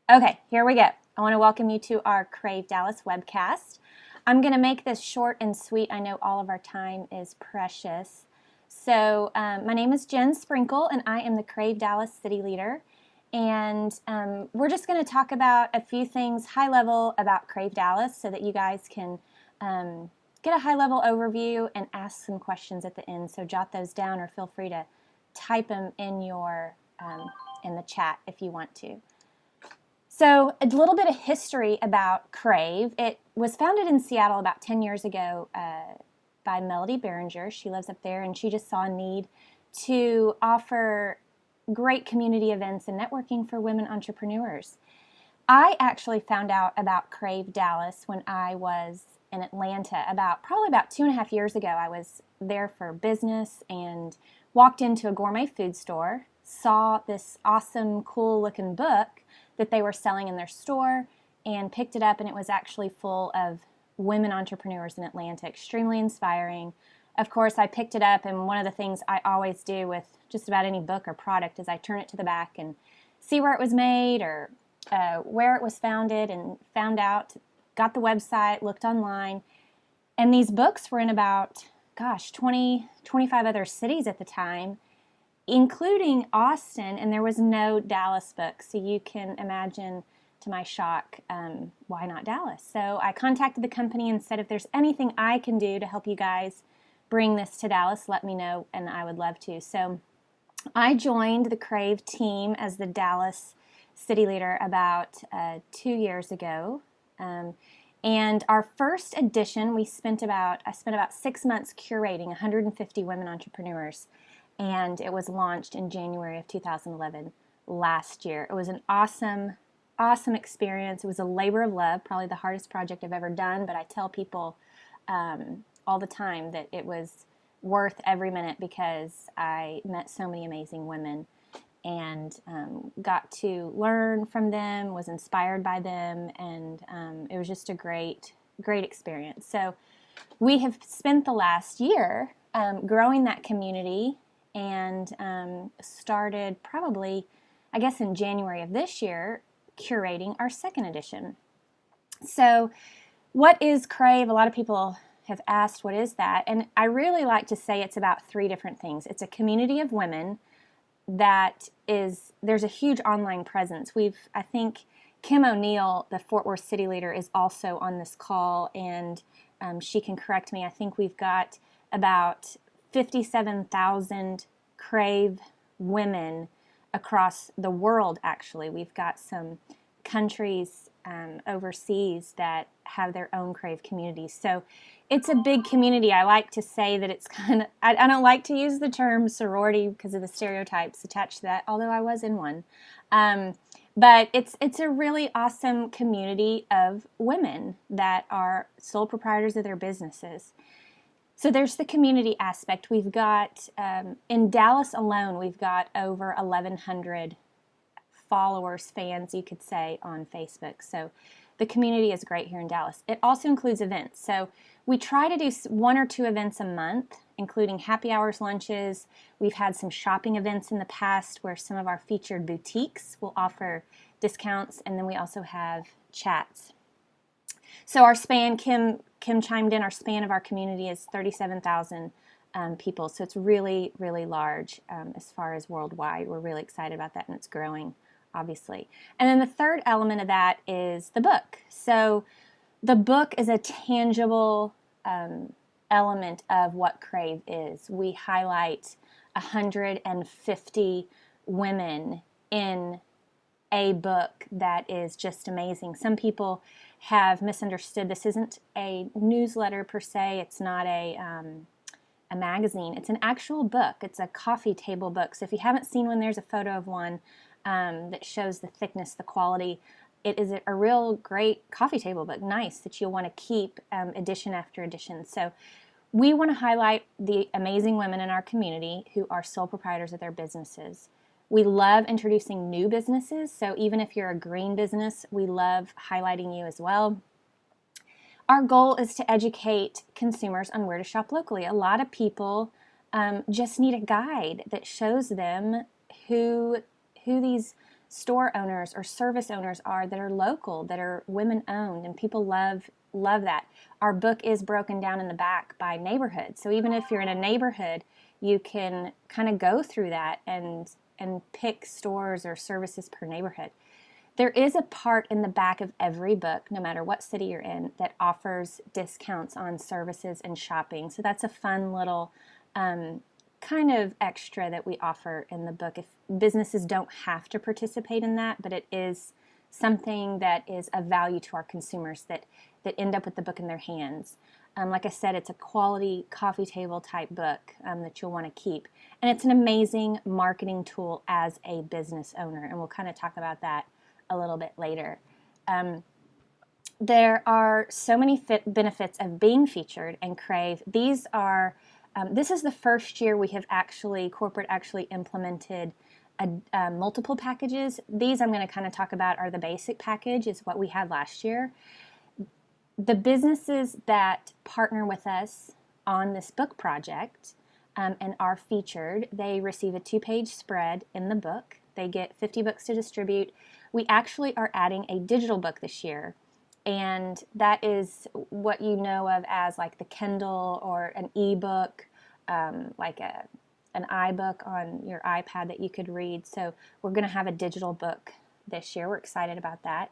Okay, here we go. I want to welcome you to our CRAVE Dallas webcast. I'm going to make this short and sweet. I know all of our time is precious. So my name is Jen Sprinkle, and I am the CRAVE Dallas City Leader. And we're just going to talk about a few things high level about CRAVE Dallas so that you guys can get a high level overview and ask some questions at the end. So jot those down or feel free to type them in in the chat if you want to. So a little bit of history about CRAVE. It was founded in Seattle about 10 years ago by Melody Behringer. She lives up there, and she just saw a need to offer great community events and networking for women entrepreneurs. I actually found out about CRAVE Dallas when I was in Atlanta probably about 2.5 years ago. I was there for business and walked into a gourmet food store, saw this awesome, cool looking book that they were selling in their store, and picked it up, and it was actually full of women entrepreneurs in Atlanta. Extremely inspiring. Of course, I picked it up, and one of the things I always do with just about any book or product is I turn it to the back and see where it was made or where it was founded, and found out, got the website, looked online, and these books were in about, 20, 25 other cities at the time, including Austin, and there was no Dallas book. So you can imagine, to my shock, why not Dallas? So I contacted the company and said, if there's anything I can do to help you guys bring this to Dallas, let me know, and I would love to. So I joined the CRAVE team as the Dallas city leader about 2 years ago. And our first edition, I spent about 6 months curating 150 women entrepreneurs. And it was launched in January of 2011 last year. It was an awesome experience. It was a labor of love, probably the hardest project I've ever done, but I tell people all the time that it was worth every minute because I met so many amazing women and got to learn from them, was inspired by them, and it was just a great experience. So we have spent the last year growing that community, and started probably, I guess, in January of this year, curating our second edition. So what is CRAVE? A lot of people have asked, what is that? And I really like to say it's about 3 different things. It's a community of women there's a huge online presence. I think Kim O'Neill, the Fort Worth city leader, is also on this call, and she can correct me. I think we've got about 57,000 CRAVE women across the world, actually. We've got some countries overseas that have their own CRAVE communities. So it's a big community. I like to say that it's kind of, I don't like to use the term sorority because of the stereotypes attached to that, although I was in one. But it's a really awesome community of women that are sole proprietors of their businesses. So there's the community aspect. We've got, in Dallas alone, we've got over 1,100 followers, fans, you could say, on Facebook. So the community is great here in Dallas. It also includes events. So we try to do 1 or 2 events a month, including happy hours, lunches. We've had some shopping events in the past where some of our featured boutiques will offer discounts, and then we also have chats. So our span, Kim chimed in, our span of our community is 37,000 people. So it's really, really large as far as worldwide. We're really excited about that, and it's growing, obviously. And then the third element of that is the book. So the book is a tangible element of what CRAVE is. We highlight 150 women in a book that is just amazing. Some people have misunderstood. This isn't a newsletter per se. It's not a magazine. It's an actual book. It's a coffee table book. So if you haven't seen one, there's a photo of one that shows the thickness, the quality. It is a real great coffee table book, nice, that you'll want to keep edition after edition. So we want to highlight the amazing women in our community who are sole proprietors of their businesses. We love introducing new businesses, so even if you're a green business, we love highlighting you as well. Our goal is to educate consumers on where to shop locally. A lot of people just need a guide that shows them who these store owners or service owners are that are local, that are women owned, and people love that. Our book is broken down in the back by neighborhood. So even if you're in a neighborhood, you can kind of go through that and pick stores or services per neighborhood. There is a part in the back of every book, no matter what city you're in, that offers discounts on services and shopping. So that's a fun little kind of extra that we offer in the book. If businesses don't have to participate in that, but it is something that is of value to our consumers that end up with the book in their hands. Like I said, it's a quality coffee table type book that you'll want to keep. And it's an amazing marketing tool as a business owner, and we'll kind of talk about that a little bit later. There are so many benefits of being featured in CRAVE. These are, this is the first year we have corporate actually implemented multiple packages. These I'm going to kind of talk about are the basic package, is what we had last year. The businesses that partner with us on this book project and are featured, they receive a 2-page spread in the book. They get 50 books to distribute. We actually are adding a digital book this year, and that is what you know of as like the Kindle or an ebook, like an iBook on your iPad that you could read. So we're going to have a digital book this year. We're excited about that.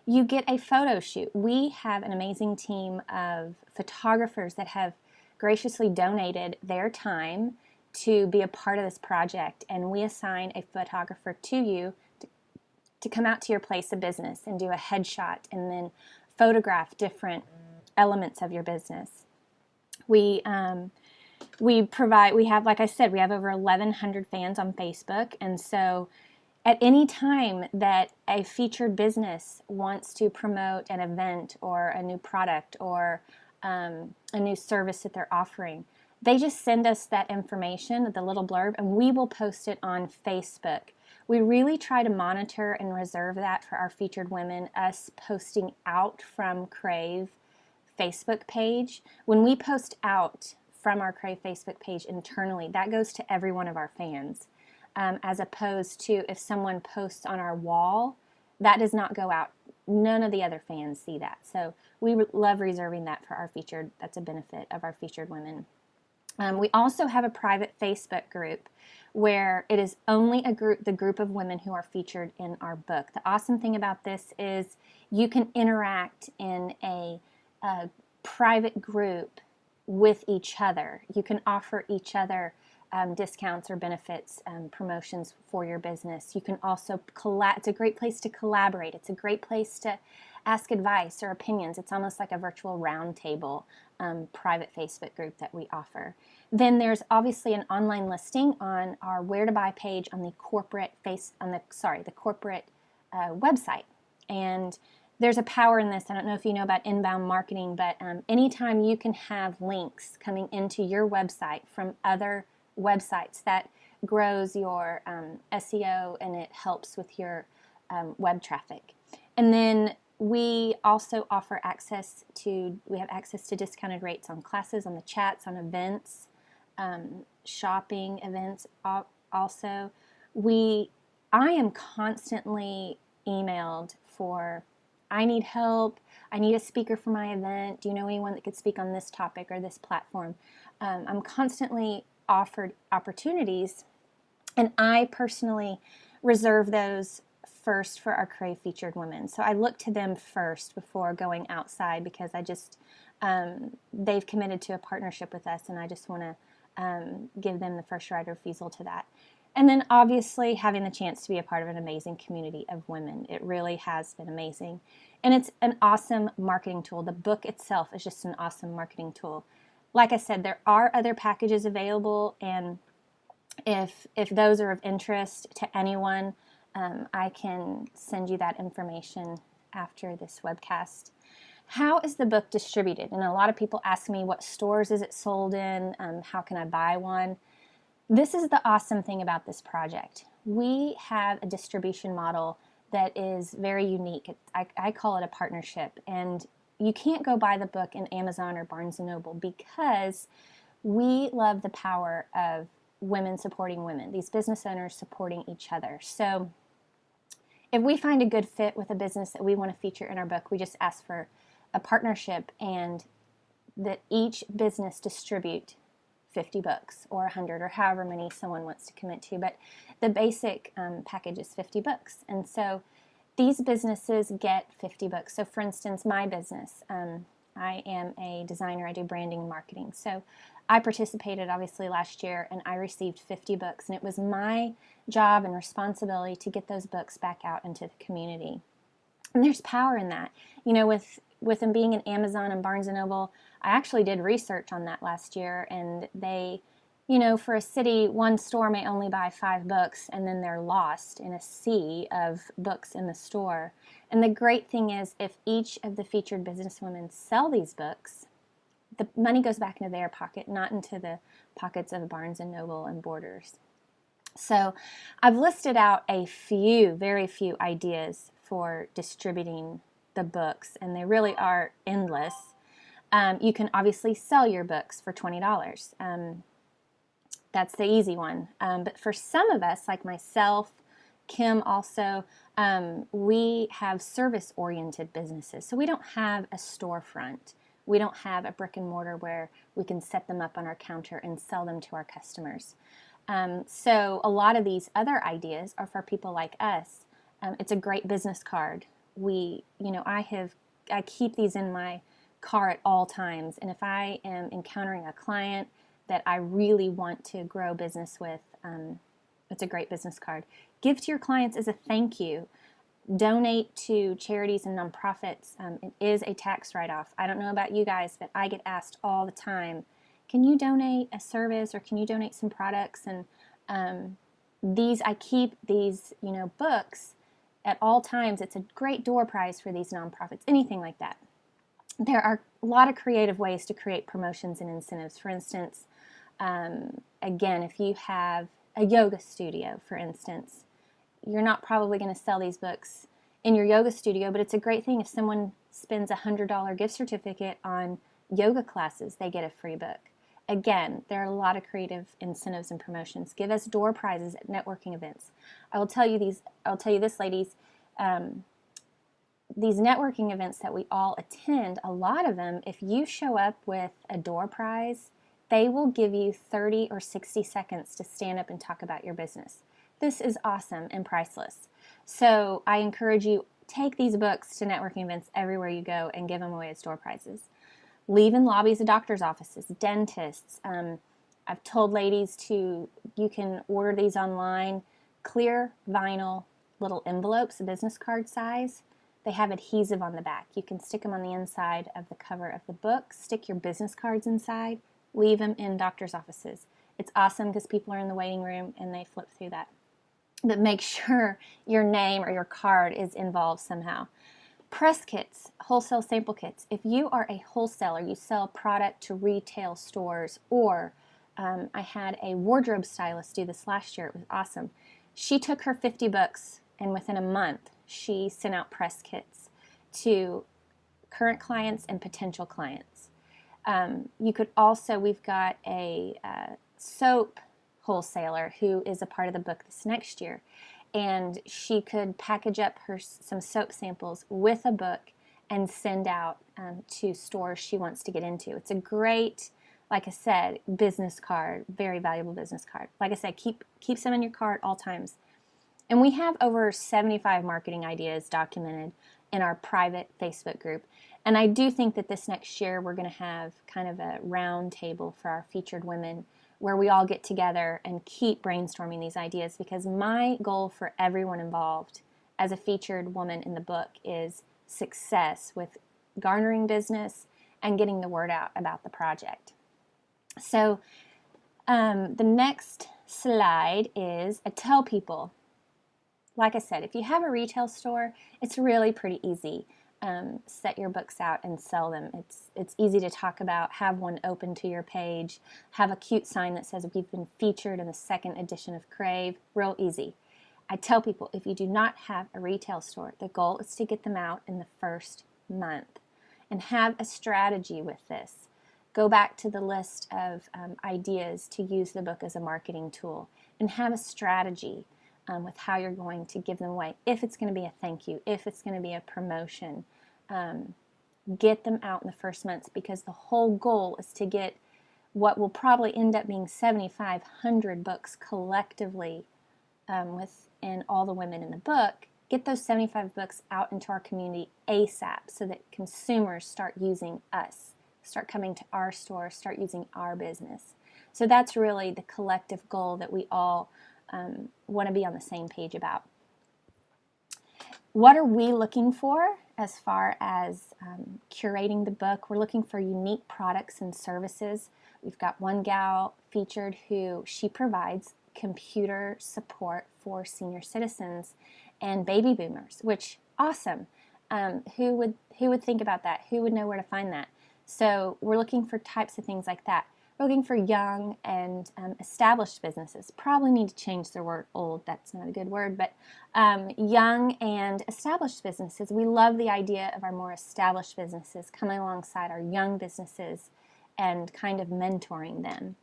You get a photo shoot. We have an amazing team of photographers that have graciously donated their time to be a part of this project, and we assign a photographer to you to come out to your place of business and do a headshot and then photograph different elements of your business. We have, like I said, we have over 1,100 fans on Facebook, and so at any time that a featured business wants to promote an event or a new product or a new service that they're offering, they just send us that information, the little blurb, and we will post it on Facebook. We really try to monitor and reserve that for our featured women, us posting out from CRAVE Facebook page. When we post out from our CRAVE Facebook page internally, that goes to every one of our fans. As opposed to if someone posts on our wall, that does not go out. None of the other fans see that. So we love reserving that for our featured. That's a benefit of our featured women. We also have a private Facebook group where it is only the group of women who are featured in our book. The awesome thing about this is you can interact in a private group with each other. You can offer each other discounts or benefits, promotions for your business. You can also it's a great place to collaborate. It's a great place to ask advice or opinions. It's almost like a virtual roundtable private Facebook group that we offer. Then there's obviously an online listing on our where to buy page on the corporate website. And there's a power in this. I don't know if you know about inbound marketing, but anytime you can have links coming into your website from other websites, that grows your SEO and it helps with your web traffic. And then we also offer access to discounted rates on classes, on the chats, on events, shopping events. Also, I am constantly emailed for, I need help, I need a speaker for my event, do you know anyone that could speak on this topic or this platform? I'm constantly offered opportunities, and I personally reserve those first for our CRAVE featured women. So I look to them first before going outside, because I just they've committed to a partnership with us, and I just want to give them the first right of refusal to that. And then obviously having the chance to be a part of an amazing community of women. It really has been amazing. And it's an awesome marketing tool. The book itself is just an awesome marketing tool. Like I said, there are other packages available, and if those are of interest to anyone, I can send you that information after this webcast. How is the book distributed? And a lot of people ask me, what stores is it sold in? How can I buy one? This is the awesome thing about this project. We have a distribution model that is very unique. I call it a partnership, and you can't go buy the book in Amazon or Barnes & Noble, because we love the power of women supporting women, these business owners supporting each other. So if we find a good fit with a business that we want to feature in our book, we just ask for a partnership and that each business distribute 50 books or 100 or however many someone wants to commit to. But the basic package is 50 books. And so these businesses get 50 books. So for instance, my business, I am a designer. I do branding and marketing. So I participated obviously last year and I received 50 books. And it was my job and responsibility to get those books back out into the community. And there's power in that. You know, with them being in Amazon and Barnes & Noble, I actually did research on that last year, and they, you know, for a city, one store may only buy 5 books, and then they're lost in a sea of books in the store. And the great thing is, if each of the featured businesswomen sell these books, the money goes back into their pocket, not into the pockets of Barnes & Noble and Borders. So I've listed out a few, very few ideas for distributing the books, and they really are endless. You can obviously sell your books for $20. That's the easy one. But for some of us, like myself, Kim also, we have service-oriented businesses. So we don't have a storefront. We don't have a brick and mortar where we can set them up on our counter and sell them to our customers. So a lot of these other ideas are for people like us. It's a great business card. I keep these in my car at all times, and if I am encountering a client that I really want to grow business with, it's a great business card. Give to your clients as a thank you. Donate to charities and nonprofits. It is a tax write-off. I don't know about you guys, but I get asked all the time, can you donate a service or can you donate some products? And I keep these, books at all times. It's a great door prize for these nonprofits, anything like that. There are a lot of creative ways to create promotions and incentives. For instance, again, if you have a yoga studio, for instance, you're not probably going to sell these books in your yoga studio, but it's a great thing if someone spends a $100 gift certificate on yoga classes, they get a free book. Again, there are a lot of creative incentives and promotions. Give us door prizes at networking events. I'll tell you this, ladies. These networking events that we all attend, a lot of them, if you show up with a door prize, they will give you 30 or 60 seconds to stand up and talk about your business. This is awesome and priceless. So I encourage you, take these books to networking events everywhere you go and give them away as door prizes. Leave in lobbies of doctors' offices, dentists. I've told ladies you can order these online, clear vinyl little envelopes, a business card size. They have adhesive on the back. You can stick them on the inside of the cover of the book, stick your business cards inside, leave them in doctors' offices. It's awesome because people are in the waiting room and they flip through that. But make sure your name or your card is involved somehow. Press kits, wholesale sample kits. If you are a wholesaler, you sell product to retail stores, or I had a wardrobe stylist do this last year. It was awesome. She took her 50 books, and within a month, she sent out press kits to current clients and potential clients. You could also, we've got a soap wholesaler who is a part of the book this next year, and she could package up some soap samples with a book and send out to stores she wants to get into. It's a great, like I said, business card, very valuable business card. Like I said, keep some in your car at all times. And we have over 75 marketing ideas documented in our private Facebook group. And I do think that this next year we're going to have kind of a round table for our featured women where we all get together and keep brainstorming these ideas, because my goal for everyone involved as a featured woman in the book is success with garnering business and getting the word out about the project. So the next slide is a tell people. Like I said, if you have a retail store, it's really pretty easy. Set your books out and sell them. It's easy to talk about. Have one open to your page. Have a cute sign that says we've been featured in the second edition of CRAVE. Real easy. I tell people, if you do not have a retail store, the goal is to get them out in the first month. And have a strategy with this. Go back to the list of ideas to use the book as a marketing tool and have a strategy. with how you're going to give them away. If it's going to be a thank you, if it's going to be a promotion, get them out in the first months, because the whole goal is to get what will probably end up being 7,500 books collectively within all the women in the book. Get those 75 books out into our community ASAP so that consumers start using us, start coming to our store, start using our business. So that's really the collective goal that we all want to be on the same page about. What are we looking for as far as curating the book? We're looking for unique products and services. We've got one gal featured who she provides computer support for senior citizens and baby boomers, which awesome. Who would think about that? Who would know where to find that? So we're looking for types of things like that. We're looking for young and established businesses. Probably need to change the word old. That's not a good word, but young and established businesses. We love the idea of our more established businesses coming alongside our young businesses and kind of mentoring them.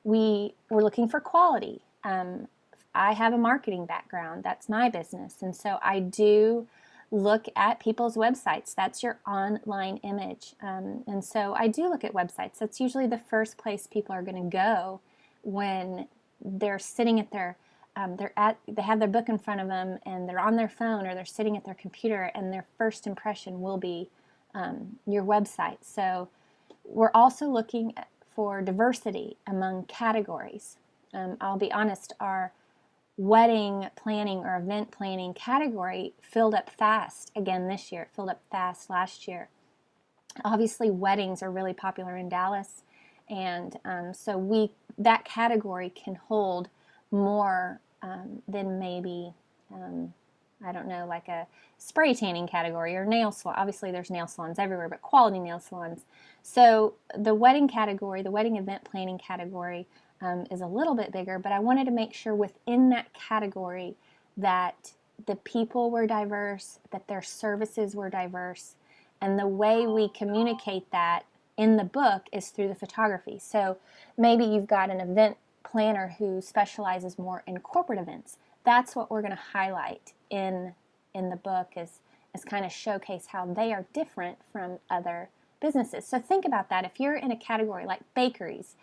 We're looking for quality. I have a marketing background. That's my business. And so I do look at people's websites. That's your online image. And so I do look at websites. That's usually the first place people are going to go when they're sitting at their, they have their book in front of them and they're on their phone or they're sitting at their computer, and their first impression will be your website. So we're also looking for diversity among categories. I'll be honest, our wedding planning or event planning category filled up fast again this year. It filled up fast last year. Obviously, weddings are really popular in Dallas, and so that category can hold more than maybe, I don't know, like a spray tanning category or nail salon. Obviously, there's nail salons everywhere, but quality nail salons. So the wedding category, the wedding event planning category, is a little bit bigger, but I wanted to make sure within that category that the people were diverse, that their services were diverse, and the way we communicate that in the book is through the photography. So maybe you've got an event planner who specializes more in corporate events. That's what we're going to highlight in the book, is kind of showcase how they are different from other businesses. So think about that. If you're in a category like bakeries,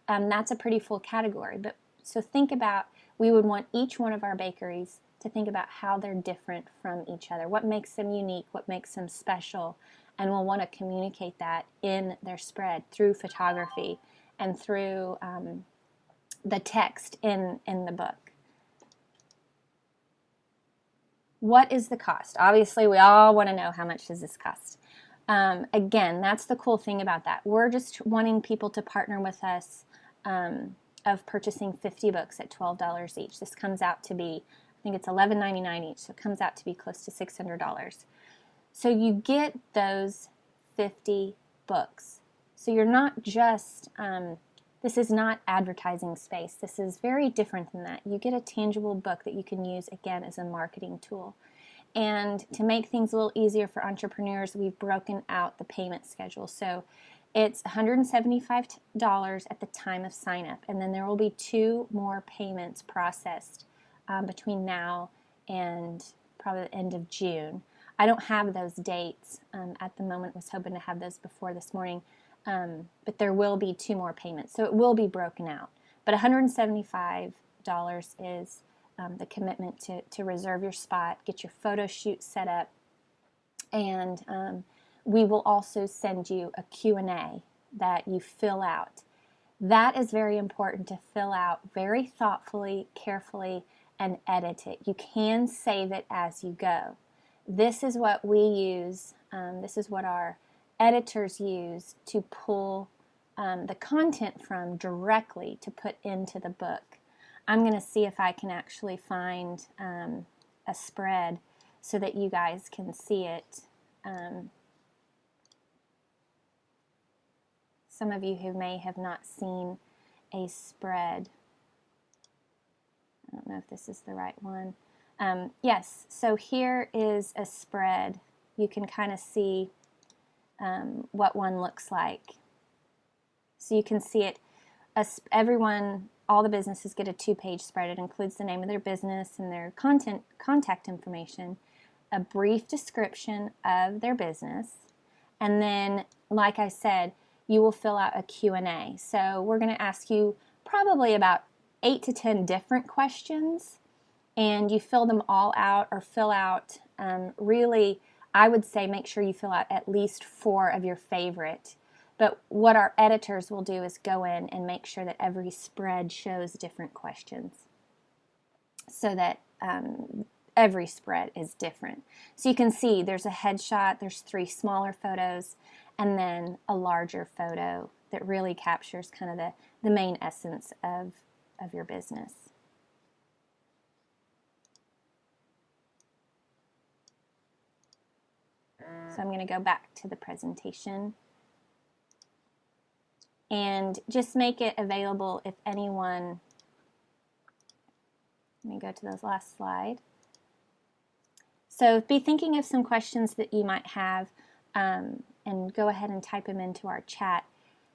that's a pretty full category. But so think about, we would want each one of our bakeries to think about how they're different from each other. What makes them unique? What makes them special? And we'll want to communicate that in their spread through photography and through the text in the book. What is the cost? Obviously, we all want to know, how much does this cost? Again, that's the cool thing about that. We're just wanting people to partner with us of purchasing 50 books at $12 each. This comes out to be, I think it's $11.99 each, so it comes out to be close to $600. So you get those 50 books. So you're not just, this is not advertising space. This is very different than that. You get a tangible book that you can use, again, as a marketing tool. And to make things a little easier for entrepreneurs, we've broken out the payment schedule. So it's $175 at the time of sign up, and then there will be 2 more payments processed between now and probably the end of June. I don't have those dates at the moment. Was hoping to have those before this morning, but there will be 2 more payments, so it will be broken out. But $175 is the commitment to reserve your spot, get your photo shoot set up, and we will also send you a Q&A that you fill out. That is very important to fill out very thoughtfully, carefully, and edit it. You can save it as you go. This is what we use, this is what our editors use to pull the content from directly to put into the book. I'm going to see if I can actually find a spread so that you guys can see it. Some of you who may have not seen a spread. I don't know if this is the right one. Yes, so here is a spread. You can kind of see what one looks like. So you can see it, everyone all the businesses get a 2-page spread. It includes the name of their business and their contact information, a brief description of their business, and then, like I said, you will fill out a Q&A. So we're going to ask you probably about 8 to 10 different questions, and you fill them all out, or fill out really, I would say make sure you fill out at least 4 of your favorite. But what our editors will do is go in and make sure that every spread shows different questions, so that every spread is different. So you can see there's a headshot, there's 3 smaller photos, and then a larger photo that really captures kind of the main essence of your business. So I'm going to go back to the presentation and just make it available if anyone, let me go to the last slide. So be thinking of some questions that you might have, and go ahead and type them into our chat.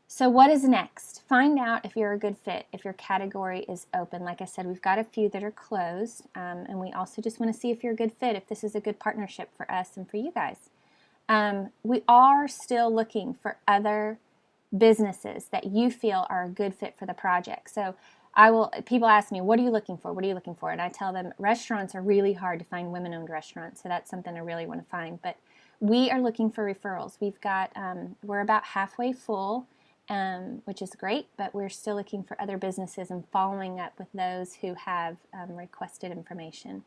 So what is next? Find out if you're a good fit, if your category is open. Like I said, we've got a few that are closed, and we also just want to see if you're a good fit, if this is a good partnership for us and for you guys. We are still looking for other businesses that you feel are a good fit for the project. So people ask me, what are you looking for? What are you looking for? And I tell them restaurants are really hard to find, women-owned restaurants. So that's something I really want to find. But we are looking for referrals. We've got, we're about halfway full, which is great, but we're still looking for other businesses and following up with those who have requested information.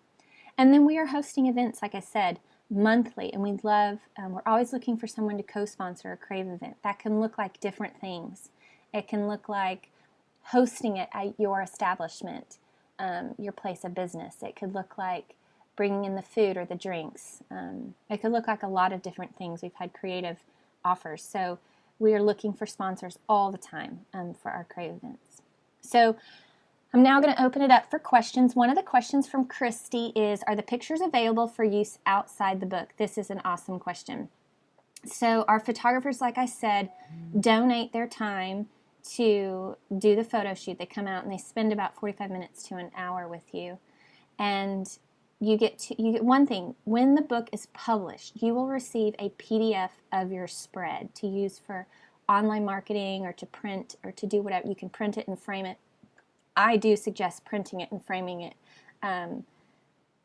And then we are hosting events, like I said, monthly, and we'd love, we're always looking for someone to co-sponsor a CRAVE event. That can look like different things. It can look like hosting it at your establishment, your place of business. It could look like bringing in the food or the drinks. It could look like a lot of different things. We've had creative offers. So we are looking for sponsors all the time for our CRAVE events. So I'm now going to open it up for questions. One of the questions from Christy is, are the pictures available for use outside the book? This is an awesome question. So our photographers, like I said, donate their time to do the photo shoot. They come out and they spend about 45 minutes to an hour with you. And you get one thing. When the book is published, you will receive a PDF of your spread to use for online marketing or to print or to do whatever. You can print it and frame it. I do suggest printing it and framing it,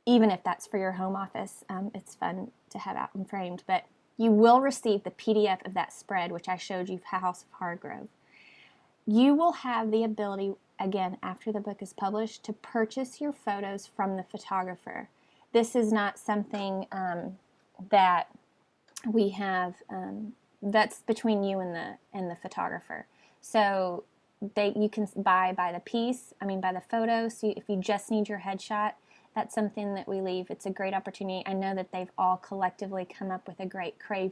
even if that's for your home office. It's fun to have out and framed, but you will receive the PDF of that spread, which I showed you, House of Hargrove. You will have the ability, again, after the book is published, to purchase your photos from the photographer. This is not something that we have, that's between you and the photographer. So you can buy by the piece, by the photo. So if you just need your headshot, that's something that we leave. It's a great opportunity. I know that they've all collectively come up with a great CRAVE